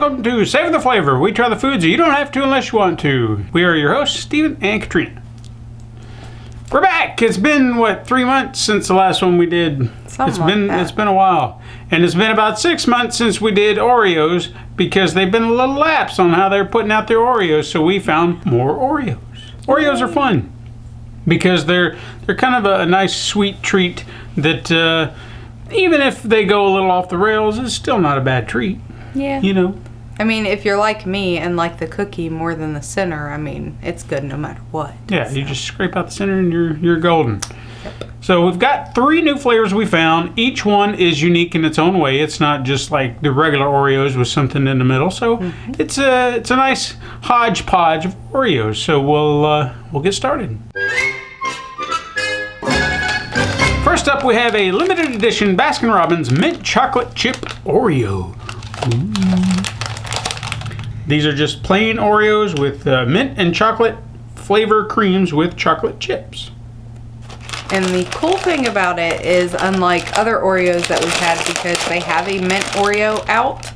welcome to Savor the Flavor. We try the foods you don't have to unless you want to. We are your hosts, Steven and Katrina. We're back. It's been, 3 months since the last one we did? It's been a while. And it's been about 6 months since we did Oreos because they've been a little lapse on how they're putting out their Oreos, so we found more Oreos. Oreos are fun because they're kind of a nice sweet treat that even if they go a little off the rails, it's still not a bad treat. Yeah. You know. I mean, if you're like me and like the cookie more than the center, I mean, it's good no matter what. Yeah, so. You just scrape out the center and you're golden. Yep. So we've got 3 new flavors we found. Each one is unique in its own way. It's not just like the regular Oreos with something in the middle. So it's a nice hodgepodge of Oreos. So we'll get started. First up, we have a limited edition Baskin Robbins mint chocolate chip Oreo. Ooh. These are just plain Oreos with mint and chocolate flavor creams with chocolate chips. And the cool thing about it is, unlike other Oreos that we've had, because they have a mint Oreo out,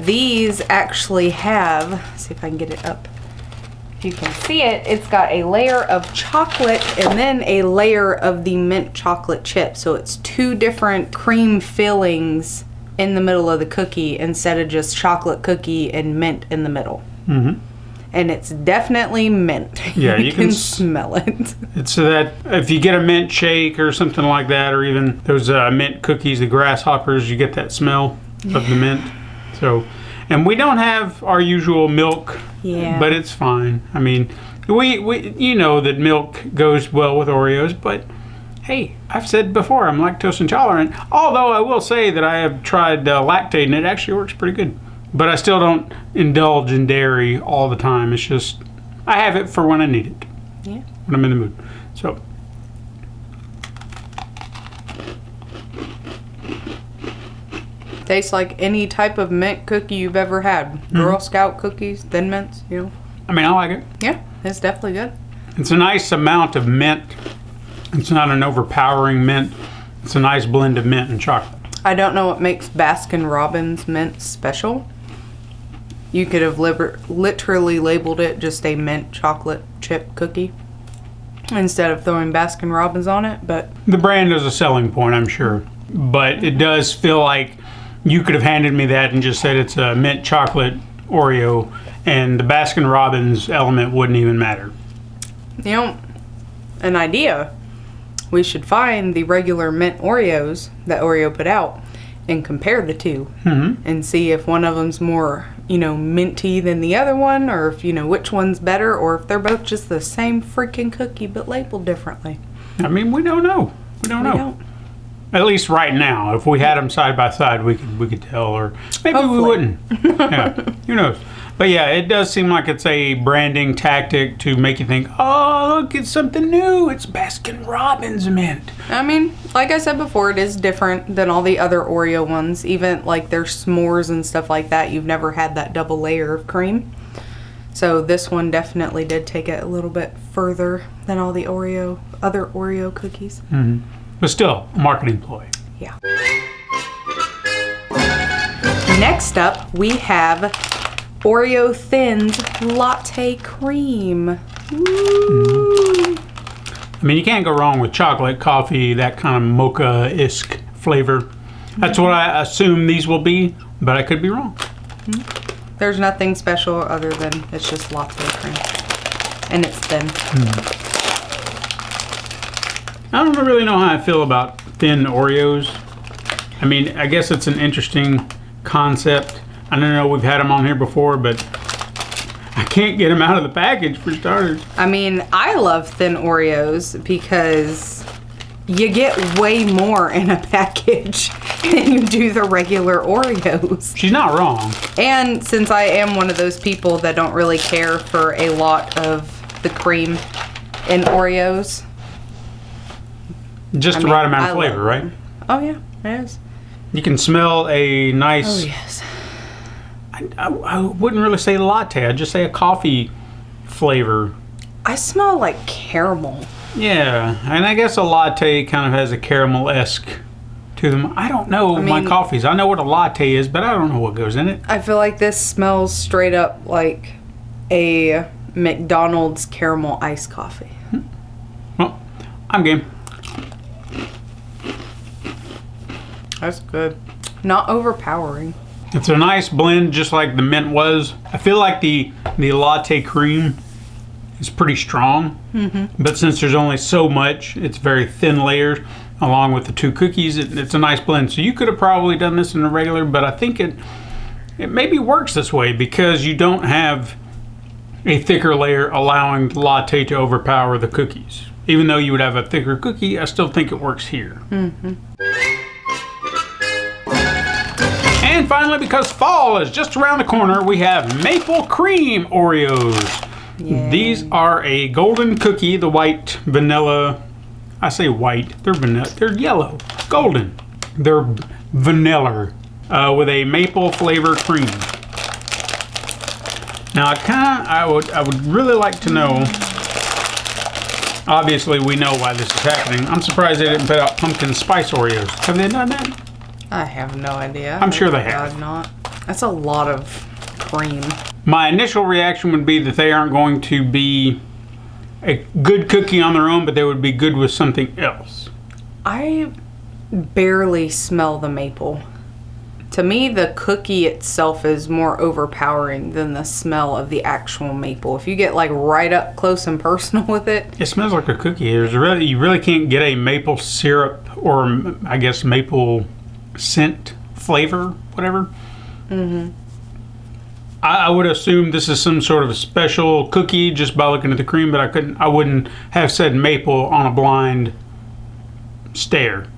these actually have, let's see if I can get it up. If you can see it, it's got a layer of chocolate and then a layer of the mint chocolate chip. So it's 2 different cream fillings in the middle of the cookie instead of just chocolate cookie and mint in the middle. Mm-hmm. And it's definitely mint. Yeah, you can smell it. It's that if you get a mint shake or something like that, or even those mint cookies, the grasshoppers, you get that smell of the mint. So, and we don't have our usual milk, but it's fine. I mean, we you know that milk goes well with Oreos, but hey, I've said before I'm lactose intolerant. Although I will say that I have tried lactate and it actually works pretty good. But I still don't indulge in dairy all the time. It's just, I have it for when I need it. Yeah. When I'm in the mood. So. Tastes like any type of mint cookie you've ever had. Girl Scout cookies, Thin Mints, you know. I mean, I like it. Yeah, it's definitely good. It's a nice amount of mint. It's not an overpowering mint. It's a nice blend of mint and chocolate. I don't know what makes Baskin Robbins mint special. You could have literally labeled it just a mint chocolate chip cookie instead of throwing Baskin Robbins on it, but the brand is a selling point, I'm sure. But it does feel like you could have handed me that and just said it's a mint chocolate Oreo, and the Baskin Robbins element wouldn't even matter. You know, an idea. We should find the regular mint Oreos that Oreo put out and compare the 2 and see if one of them's more, minty than the other one, or if, which one's better, or if they're both just the same freaking cookie but labeled differently. I mean, we don't know. We don't. At least right now. If we had them side by side, we could tell, or maybe we wouldn't. Yeah, who knows? But yeah, it does seem like it's a branding tactic to make you think, oh, look, it's something new. It's Baskin Robbins mint. I mean, like I said before, it is different than all the other Oreo ones. Even like their s'mores and stuff like that, you've never had that double layer of cream. So this one definitely did take it a little bit further than all the other Oreo cookies. Mm-hmm. But still, a marketing ploy. Yeah. Next up, we have Oreo Thins Latte Cream. Ooh. I mean, you can't go wrong with chocolate, coffee, that kind of mocha-esque flavor. That's what I assume these will be, but I could be wrong. There's nothing special other than it's just latte cream. And it's thin. I don't really know how I feel about thin Oreos. I mean, I guess it's an interesting concept. I don't know, we've had them on here before, but I can't get them out of the package for starters. I mean, I love thin Oreos because you get way more in a package than you do the regular Oreos. She's not wrong. And since I am one of those people that don't really care for a lot of the cream in Oreos. Just the right amount of flavor, right? Oh, yeah, it is. You can smell a nice... Oh, yes. I wouldn't really say latte. I'd just say a coffee flavor. I smell like caramel. Yeah, and I guess a latte kind of has a caramel-esque to them. I don't know my coffees. I know what a latte is, but I don't know what goes in it. I feel like this smells straight up like a McDonald's caramel iced coffee. Well, I'm game. That's good. Not overpowering. It's a nice blend, just like the mint was. I feel like the latte cream is pretty strong, but since there's only so much, it's very thin layers, along with the 2 cookies. It's a nice blend. So you could have probably done this in a regular, but I think it maybe works this way because you don't have a thicker layer allowing the latte to overpower the cookies. Even though you would have a thicker cookie, I still think it works here. And finally, because fall is just around the corner, we have maple cream Oreos. Yay. These are a golden cookie, the white vanilla. I say white, they're vanilla, they're yellow, golden. They're vanilla with a maple flavor cream. Now I would really like to know. Obviously, we know why this is happening. I'm surprised they didn't put out pumpkin spice Oreos. Have they done that? I have no idea. I'm sure they have. Not. That's a lot of cream. My initial reaction would be that they aren't going to be a good cookie on their own, but they would be good with something else. I barely smell the maple. To me, the cookie itself is more overpowering than the smell of the actual maple. If you get like right up close and personal with it. It smells like a cookie. You really can't get a maple syrup or I guess maple scent flavor, whatever. I would assume this is some sort of a special cookie just by looking at the cream, but I wouldn't have said maple on a blind stare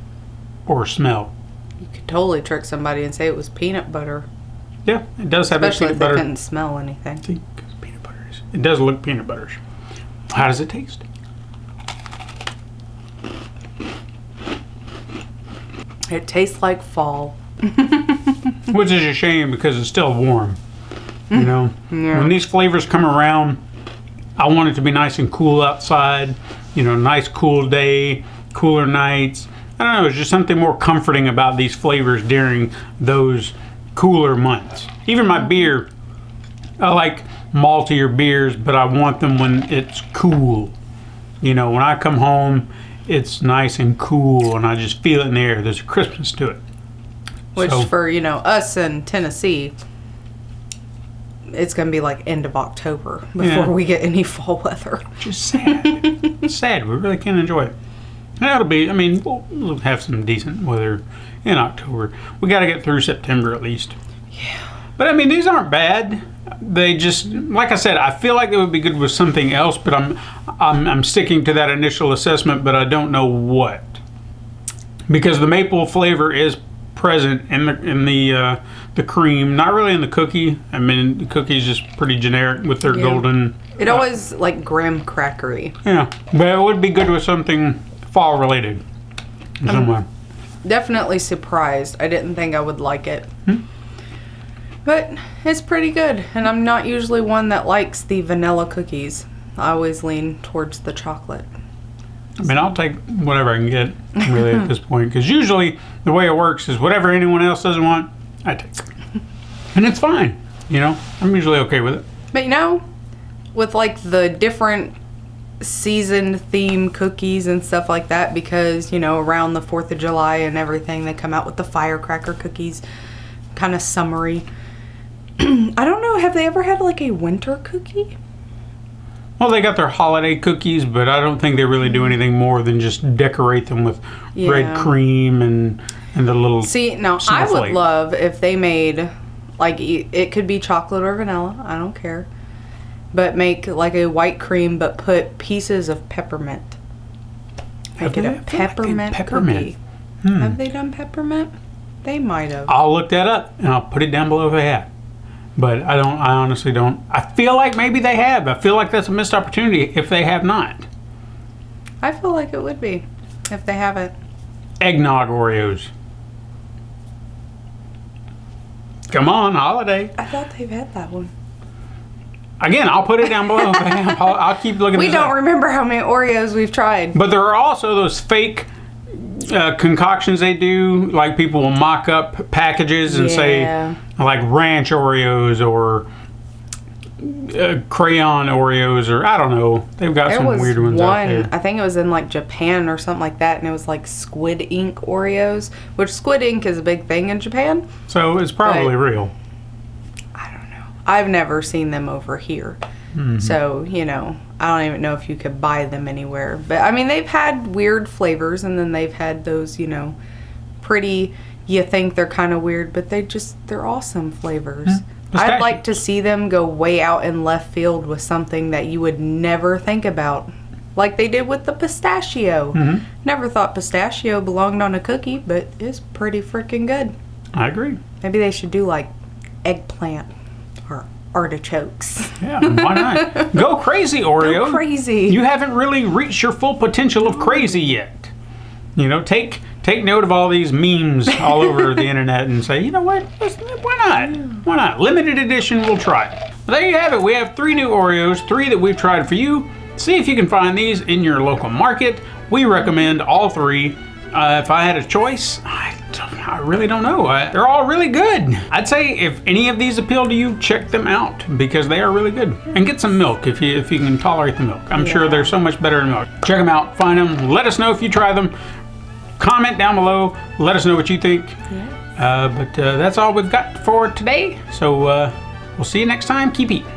or smell. You could totally trick somebody and say it was peanut butter. Yeah, it does have especially peanut butter. If they couldn't smell anything. See, because peanut butter is. It does look peanut butterish. How does it taste? It tastes like fall. Which is a shame because it's still warm. You know? Yeah. When these flavors come around, I want it to be nice and cool outside. You know, nice cool day, cooler nights. I don't know, there's just something more comforting about these flavors during those cooler months. Even my beer, I like maltier beers, but I want them when it's cool. You know, when I come home, it's nice and cool, and I just feel it in the air. There's a crispness to it. Which for, you know, us in Tennessee, it's going to be like end of October before we get any fall weather. Which is sad. It's sad. We really can't enjoy it. That'll be, I mean, we'll have some decent weather in October. We got to get through September at least. Yeah. But I mean, these aren't bad. They just, like I said, I feel like they would be good with something else, but I'm sticking to that initial assessment, but I don't know what. Because the maple flavor is present in the cream, not really in the cookie. I mean, the cookie's just pretty generic with their golden. It always like graham crackery. Yeah, but it would be good with something fall related in some way. Definitely surprised. I didn't think I would like it. But it's pretty good, and I'm not usually one that likes the vanilla cookies. I always lean towards the chocolate. I mean, I'll take whatever I can get, really, at this point. Because usually the way it works is whatever anyone else doesn't want, I take it. And it's fine, you know? I'm usually okay with it. But you know, with like the different season theme cookies and stuff like that, because, you know, around the 4th of July and everything, they come out with the firecracker cookies, kind of summery. I don't know, have they ever had like a winter cookie? Well, they got their holiday cookies, but I don't think they really do anything more than just decorate them with red cream and the little. See, now I would love if they made, like, it could be chocolate or vanilla, I don't care, but make like a white cream, but put pieces of peppermint. Make it a peppermint cookie. Have they done peppermint? They might have. I'll look that up and I'll put it down below if they have. But I honestly don't. I feel like maybe they have. I feel like that's a missed opportunity if they have not. I feel like it would be if they haven't. Eggnog Oreos. Come on, holiday. I thought they've had that one. Again, I'll put it down below if they have. I'll keep looking. We don't remember how many Oreos we've tried. But there are also those fake concoctions they do. Like people will mock up packages and say like ranch Oreos or crayon Oreos, or I don't know. They've got some weird ones out there. I think it was in like Japan or something like that, and it was like squid ink Oreos, which squid ink is a big thing in Japan. So it's probably real. I don't know. I've never seen them over here. So, you know, I don't even know if you could buy them anywhere. But, I mean, they've had weird flavors, and then they've had those, you know, pretty, you think they're kind of weird, but they're awesome flavors. I'd like to see them go way out in left field with something that you would never think about. Like they did with the pistachio. Never thought pistachio belonged on a cookie, but it's pretty freaking good. I agree. Maybe they should do like eggplant or artichokes. Yeah, why not? Go crazy, Oreo. Go crazy. You haven't really reached your full potential of crazy yet. You know, take note of all these memes all over the internet and say, you know what? Why not? Why not? Limited edition, we'll try it. Well, there you have it. We have 3 new Oreos, 3 that we've tried for you. See if you can find these in your local market. We recommend all 3. If I had a choice, I really don't know. They're all really good. I'd say if any of these appeal to you, check them out because they are really good. And get some milk if you can tolerate the milk. I'm sure they're so much better than milk. Check them out, find them, let us know if you try them. Comment down below, let us know what you think. But that's all we've got for today. So we'll see you next time. Keep eating.